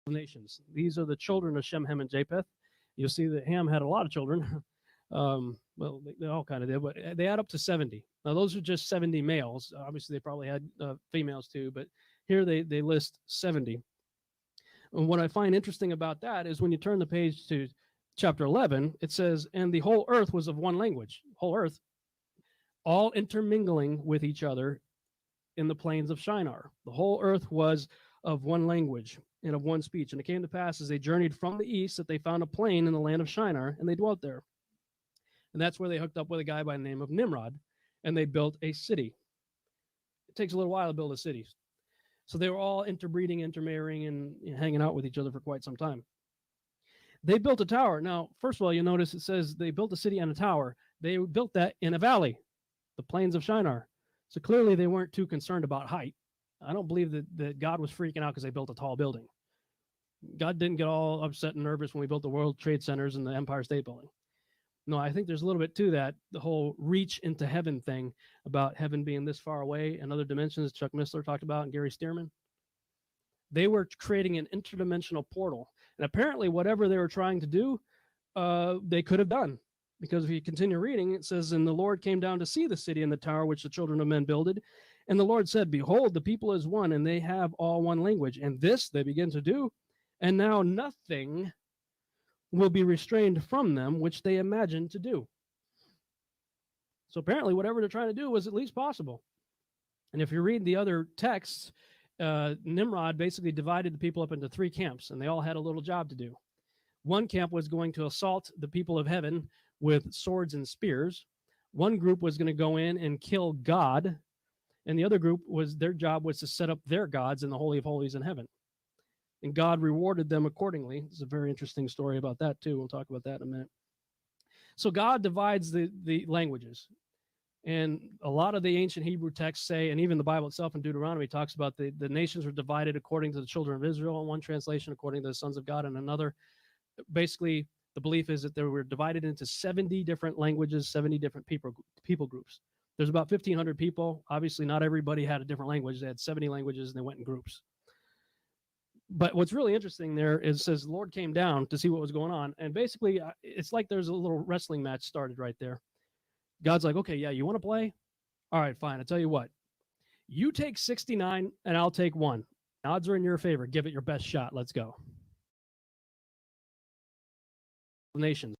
nations. These are the children of Shem, Ham, and Japheth. You'll see that Ham had a lot of children. Well, they all kind of did, but they add up to 70. Now, those are just 70 males. Obviously, they probably had females too, but here they list 70. And what I find interesting about that is when you turn the page to chapter 11, it says, and the whole earth was of one language, whole earth, all intermingling with each other in the plains of Shinar. The whole earth was of one language and of one speech. And it came to pass as they journeyed from the east that they found a plain in the land of Shinar, and they dwelt there. And that's where they hooked up with a guy by the name of Nimrod, and they built a city. It takes a little while to build a city. So they were all interbreeding, intermarrying, and hanging out with each other for quite some time. They built a tower. Now, first of all, you notice it says they built a city and a tower. They built that in a valley, the plains of Shinar. So clearly they weren't too concerned about height. I don't believe that God was freaking out because they built a tall building. God didn't get all upset and nervous when we built the World Trade Centers and the Empire State Building. No, I think there's a little bit to that, the whole reach into heaven thing about heaven being this far away and other dimensions Chuck Missler talked about and Gary Stearman. They were creating an interdimensional portal. And apparently whatever they were trying to do, they could have done. Because if you continue reading, it says, and the Lord came down to see the city and the tower which the children of men builded. And the Lord said, behold, the people is one, and they have all one language. And this they begin to do. And now nothing will be restrained from them, which they imagine to do. So apparently whatever they're trying to do was at least possible. And if you read the other texts, Nimrod basically divided the people up into 3 camps, and they all had a little job to do. One camp was going to assault the people of heaven with swords and spears. One group was going to go in and kill God, and the other group was their job was to set up their gods in the Holy of Holies in heaven. And God rewarded them accordingly. There's a very interesting story about that too. We'll talk about that in a minute. So God divides the languages. And a lot of the ancient Hebrew texts say, and even the Bible itself in Deuteronomy talks about the nations were divided according to the children of Israel in one translation, according to the sons of God in another. Basically, the belief is that they were divided into 70 different languages, 70 different people groups. There's about 1,500 people. Obviously, not everybody had a different language. They had 70 languages, and they went in groups. But what's really interesting there is it says the Lord came down to see what was going on. And basically, it's like there's a little wrestling match started right there. God's like, okay, yeah, you want to play? All right, fine. I'll tell you what. You take 69 and I'll take 1. Odds are in your favor. Give it your best shot. Let's go. Nations.